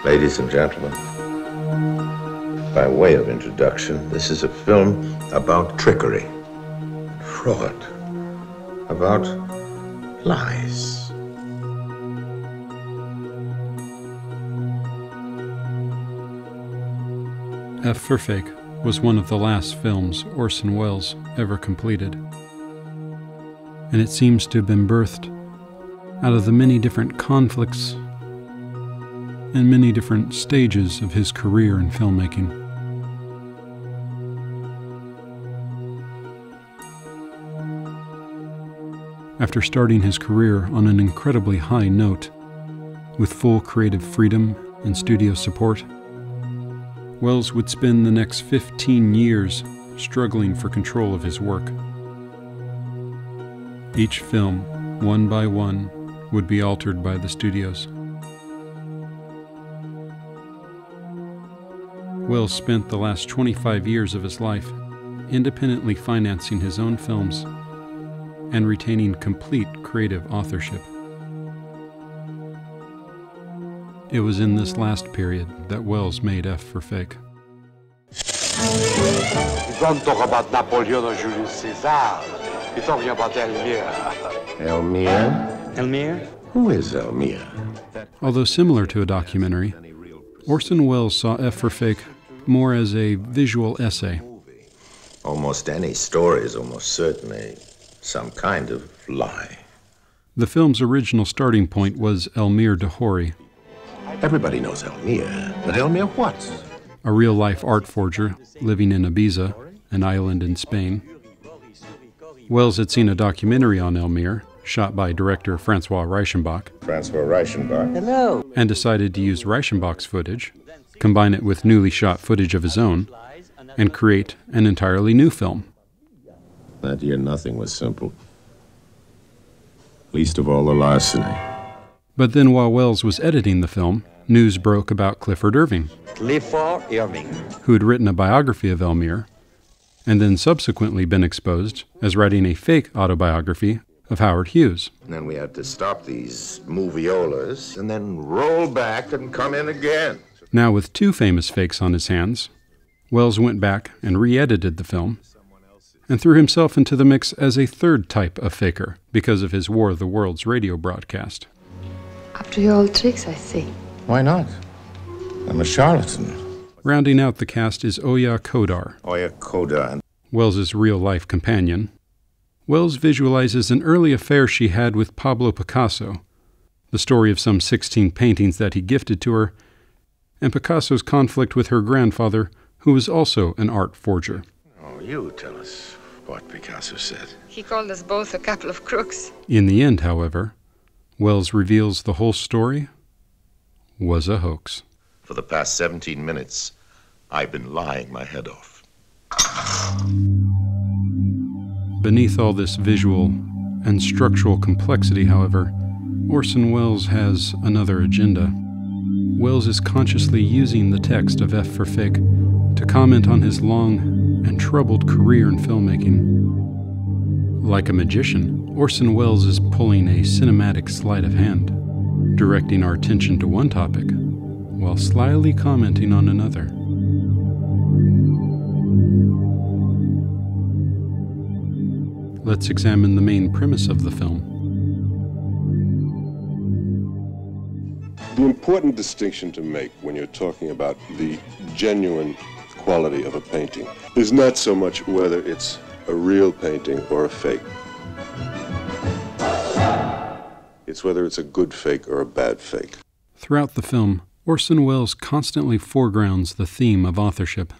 Ladies and gentlemen, by way of introduction, this is a film about trickery, fraud, about lies. F for Fake was one of the last films Orson Welles ever completed, and it seems to have been birthed out of the many different conflicts and many different stages of his career in filmmaking. After starting his career on an incredibly high note, with full creative freedom and studio support, Welles would spend the next 15 years struggling for control of his work. Each film, one by one, would be altered by the studios. Welles spent the last 25 years of his life independently financing his own films and retaining complete creative authorship. It was in this last period that Welles made F for Fake. You don't talk about Napoleon or Julius Caesar. You're talking about Elmire. Elmire? Elmire? Who is Elmire? Although similar to a documentary, Orson Welles saw F for Fake more as a visual essay. Almost any story is almost certainly some kind of lie. The film's original starting point was Elmire de Hory, Everybody knows Elmire, but Elmire what? a real-life art forger living in Ibiza, an island in Spain. Welles had seen a documentary on Elmire, shot by director Francois Reichenbach, Francois Reichenbach. Hello. and decided to use Reichenbach's footage, combine it with newly shot footage of his own, and create an entirely new film. That year nothing was simple. Least of all the larceny. But then while Welles was editing the film, news broke about Clifford Irving, Clifford Irving. who had written a biography of Elmire, and then subsequently been exposed as writing a fake autobiography of Howard Hughes. And then we had to stop these moviolas and then roll back and come in again. Now with two famous fakes on his hands, Welles went back and re-edited the film and threw himself into the mix as a third type of faker because of his War of the Worlds radio broadcast. Up to your old tricks, I see. Why not? I'm a charlatan. Rounding out the cast is Oya Kodar, Oya Kodar. Welles's real-life companion. Welles visualizes an early affair she had with Pablo Picasso, the story of some 16 paintings that he gifted to her, and Picasso's conflict with her grandfather, who was also an art forger. Oh, you tell us what Picasso said. He called us both a couple of crooks. In the end, however, Welles reveals the whole story was a hoax. For the past 17 minutes, I've been lying my head off. Beneath all this visual and structural complexity, however, Orson Welles has another agenda. Welles is consciously using the text of F for Fake to comment on his long and troubled career in filmmaking. Like a magician, Orson Welles is pulling a cinematic sleight of hand, directing our attention to one topic while slyly commenting on another. Let's examine the main premise of the film. The important distinction to make when you're talking about the genuine quality of a painting is not so much whether it's a real painting or a fake. It's whether it's a good fake or a bad fake. Throughout the film, Orson Welles constantly foregrounds the theme of authorship.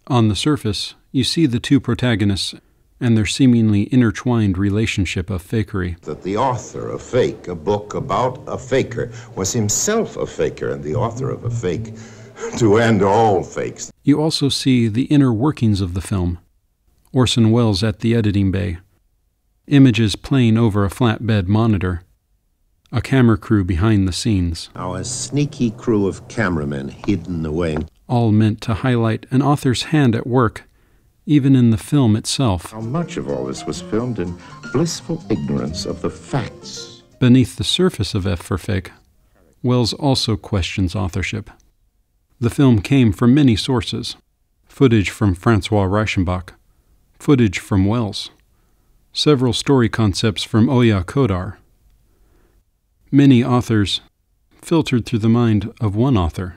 On the surface, you see the two protagonists and their seemingly intertwined relationship of fakery. That the author of Fake, a book about a faker, was himself a faker and the author of a fake to end all fakes. You also see the inner workings of the film. Orson Welles at the editing bay, images playing over a flatbed monitor, a camera crew behind the scenes. Our sneaky crew of cameramen hidden away. All meant to highlight an author's hand at work, even in the film itself. How much of all this was filmed in blissful ignorance of the facts? Beneath the surface of F for Fake, Wells also questions authorship. The film came from many sources: footage from Francois Reichenbach, footage from Wells, several story concepts from Oya Kodar. Many authors filtered through the mind of one author.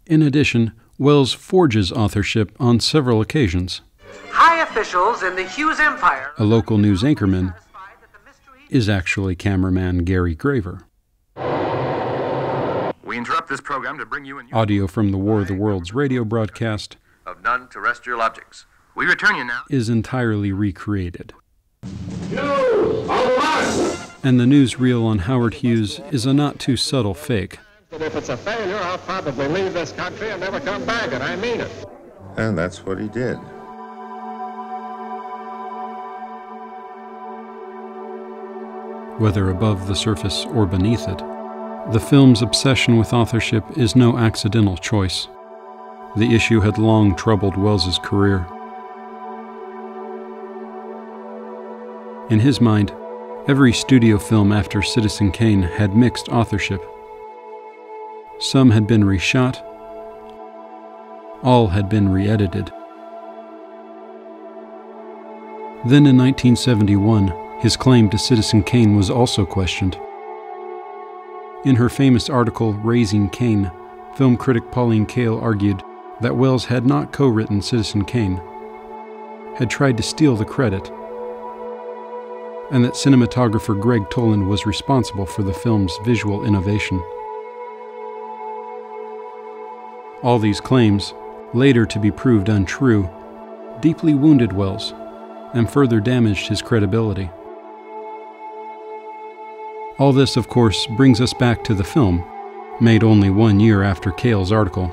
In addition, Wells forges authorship on several occasions. High officials in the Hughes Empire. A local news anchorman is actually cameraman Gary Graver. We interrupt this program to bring you a Audio from the War of the Worlds radio broadcast of non-terrestrial objects. We return you now. Is entirely recreated. And the newsreel on Howard Hughes is a not too subtle fake. But if it's a failure, I'll probably leave this country and never come back, and I mean it. And that's what he did. Whether above the surface or beneath it, the film's obsession with authorship is no accidental choice. The issue had long troubled Wells's career. In his mind, every studio film after Citizen Kane had mixed authorship. Some had been reshot, all had been re-edited. Then in 1971, his claim to Citizen Kane was also questioned. In her famous article, Raising Kane, film critic Pauline Kael argued that Wells had not co-written Citizen Kane, had tried to steal the credit, and that cinematographer Greg Toland was responsible for the film's visual innovation. All these claims, later to be proved untrue, deeply wounded Wells and further damaged his credibility. All this, of course, brings us back to the film, made only 1 year after Kael's article.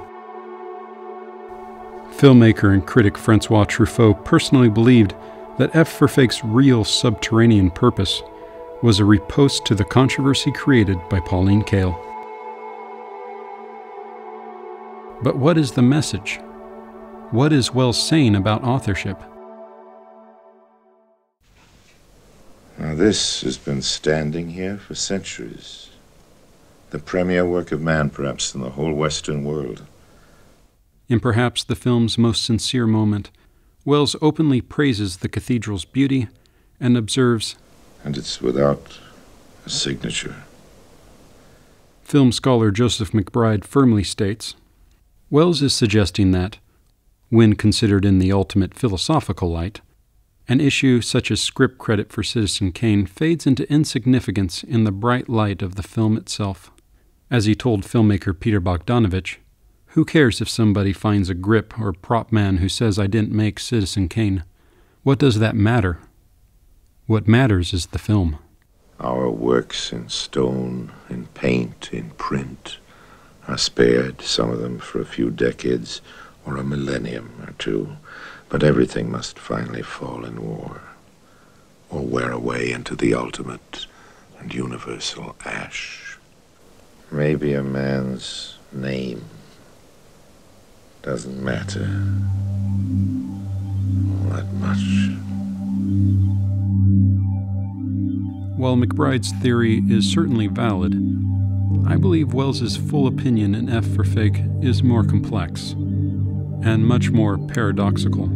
Filmmaker and critic Francois Truffaut personally believed that F for Fake's real subterranean purpose was a riposte to the controversy created by Pauline Kael. But what is the message? What is Wells saying about authorship? Now, this has been standing here for centuries. The premier work of man, perhaps, in the whole Western world. In perhaps the film's most sincere moment, Wells openly praises the cathedral's beauty and observes, "And it's without a signature." Film scholar Joseph McBride firmly states, Wells is suggesting that, when considered in the ultimate philosophical light, an issue such as script credit for Citizen Kane fades into insignificance in the bright light of the film itself. As he told filmmaker Peter Bogdanovich, who cares if somebody finds a grip or prop man who says I didn't make Citizen Kane? What does that matter? What matters is the film. Our works in stone, in paint, in print, are spared, some of them for a few decades or a millennium or two, but everything must finally fall in war or wear away into the ultimate and universal ash. Maybe a man's name doesn't matter all that much. While McBride's theory is certainly valid, I believe Wells's full opinion in F for Fake is more complex and much more paradoxical.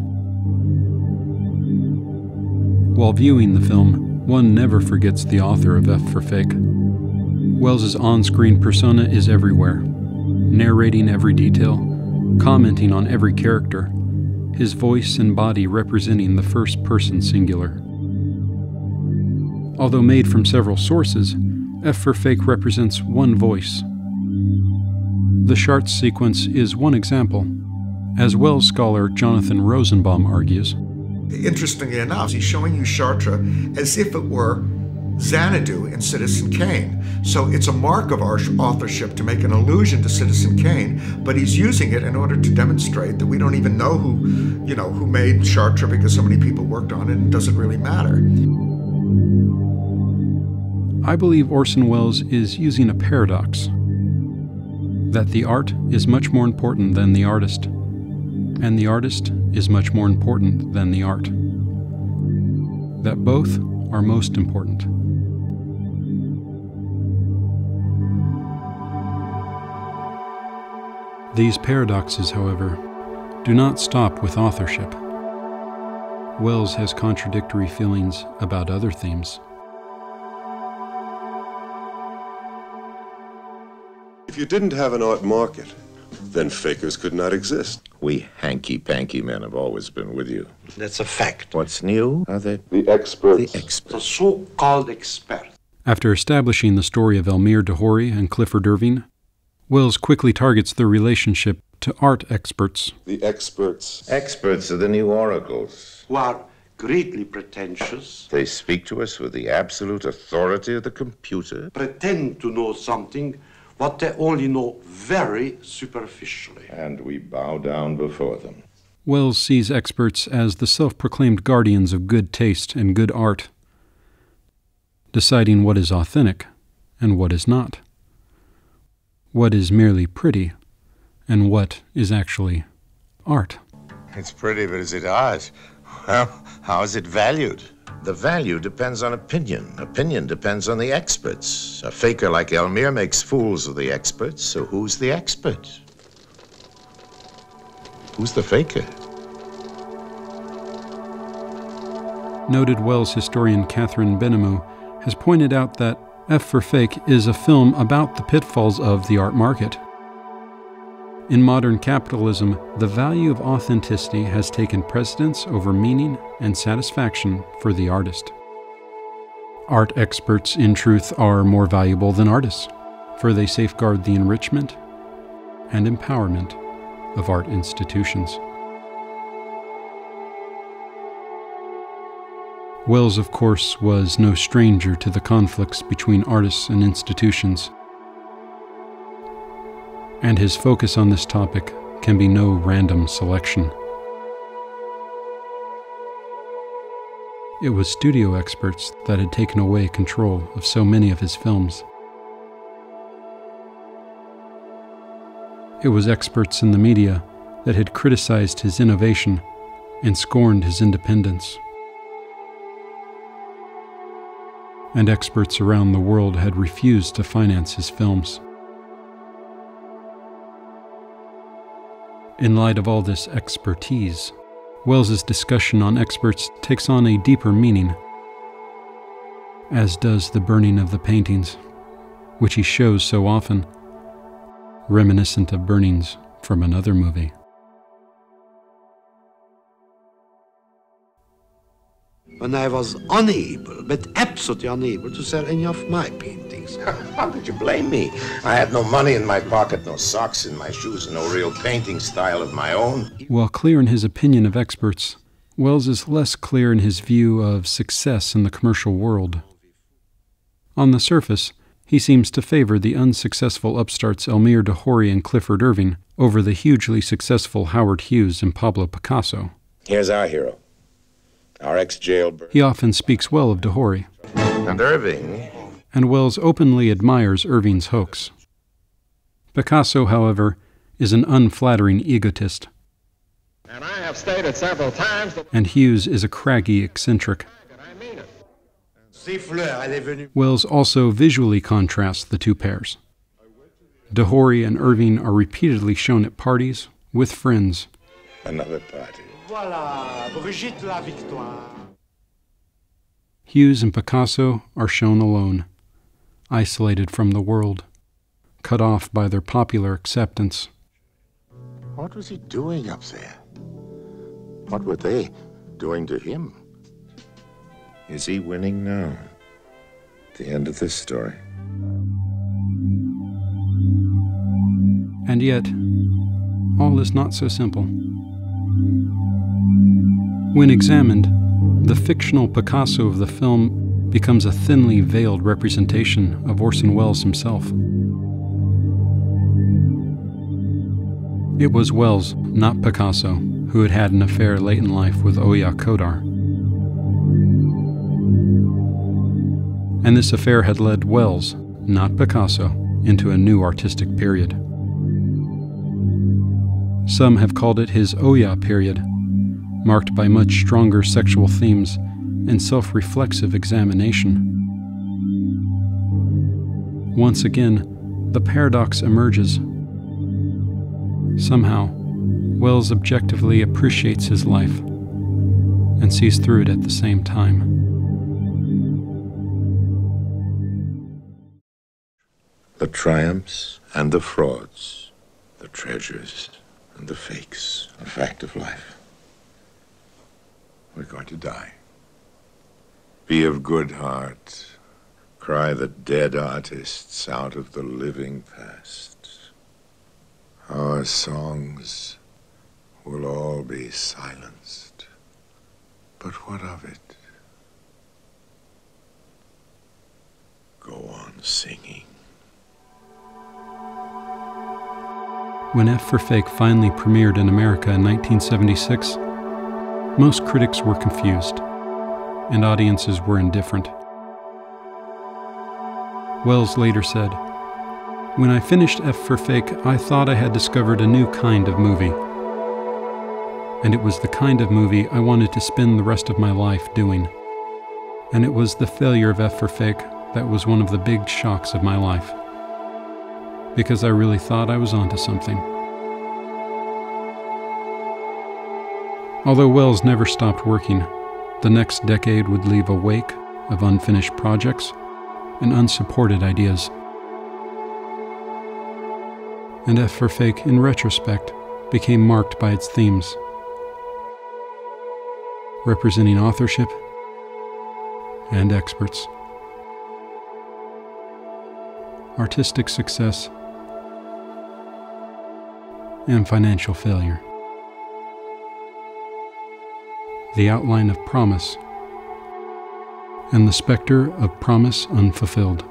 While viewing the film, one never forgets the author of F for Fake. Wells's on-screen persona is everywhere, narrating every detail, commenting on every character, his voice and body representing the first-person singular. Although made from several sources, F for Fake represents one voice. The Chartres sequence is one example, as Wells scholar Jonathan Rosenbaum argues. Interestingly enough, he's showing you Chartres as if it were Xanadu in Citizen Kane. So it's a mark of our authorship to make an allusion to Citizen Kane, but he's using it in order to demonstrate that we don't even know who made Chartres because so many people worked on it, and it doesn't really matter. I believe Orson Welles is using a paradox, that the art is much more important than the artist, and the artist is much more important than the art. That both are most important. These paradoxes, however, do not stop with authorship. Welles has contradictory feelings about other themes. If you didn't have an art market, then fakers could not exist. We hanky-panky men have always been with you. That's a fact. What's new are the experts. The experts. The so-called expert. After establishing the story of Elmire de Hory and Clifford Irving, Welles quickly targets their relationship to art experts. The experts. Experts are the new oracles. Who are greatly pretentious. They speak to us with the absolute authority of the computer. Pretend to know something what they only know very superficially. And we bow down before them. Welles sees experts as the self-proclaimed guardians of good taste and good art, deciding what is authentic and what is not, what is merely pretty and what is actually art. It's pretty, but is it art? Well, how is it valued? The value depends on opinion. Opinion depends on the experts. A faker like Elmire makes fools of the experts, so who's the expert? Who's the faker? Noted Welles historian Catherine Benamou has pointed out that F for Fake is a film about the pitfalls of the art market. In modern capitalism, the value of authenticity has taken precedence over meaning and satisfaction for the artist. Art experts, in truth, are more valuable than artists, for they safeguard the enrichment and empowerment of art institutions. Welles, of course, was no stranger to the conflicts between artists and institutions, and his focus on this topic can be no random selection. It was studio experts that had taken away control of so many of his films. It was experts in the media that had criticized his innovation and scorned his independence. And experts around the world had refused to finance his films. In light of all this expertise, Welles's discussion on experts takes on a deeper meaning, as does the burning of the paintings, which he shows so often, reminiscent of burnings from another movie. When I was unable, but absolutely unable, to sell any of my paintings. How could you blame me? I had no money in my pocket, no socks in my shoes, and no real painting style of my own. While clear in his opinion of experts, Welles is less clear in his view of success in the commercial world. On the surface, he seems to favor the unsuccessful upstarts Elmire de Hory and Clifford Irving over the hugely successful Howard Hughes and Pablo Picasso. Here's our hero, our ex-jailbird. He often speaks well of de Hory. And Irving. And Welles openly admires Irving's hoax. Picasso, however, is an unflattering egotist. And I have stated several times that... And Hughes is a craggy eccentric. Welles also visually contrasts the two pairs. De Hory and Irving are repeatedly shown at parties with friends. Another party. Voilà, Brigitte la victoire. Hughes and Picasso are shown alone, isolated from the world, cut off by their popular acceptance. What was he doing up there? What were they doing to him? Is he winning now? The end of this story. And yet, all is not so simple. When examined, the fictional Picasso of the film becomes a thinly veiled representation of Orson Welles himself. It was Welles, not Picasso, who had had an affair late in life with Oya Kodar. And this affair had led Welles, not Picasso, into a new artistic period. Some have called it his Oya period, marked by much stronger sexual themes and self-reflexive examination. Once again, the paradox emerges. Somehow, Wells objectively appreciates his life and sees through it at the same time. The triumphs and the frauds, the treasures and the fakes, a fact of life. We're going to die. Be of good heart. Cry the dead artists out of the living past. Our songs will all be silenced. But what of it? Go on singing. When F for Fake finally premiered in America in 1976, most critics were confused, and audiences were indifferent. Wells later said, "When I finished F for Fake, I thought I had discovered a new kind of movie. And it was the kind of movie I wanted to spend the rest of my life doing. And it was the failure of F for Fake that was one of the big shocks of my life. Because I really thought I was onto something." Although Wells never stopped working, the next decade would leave a wake of unfinished projects and unsupported ideas. And F for Fake, in retrospect, became marked by its themes, representing authorship and experts, artistic success, and financial failure. The outline of promise and the specter of promise unfulfilled.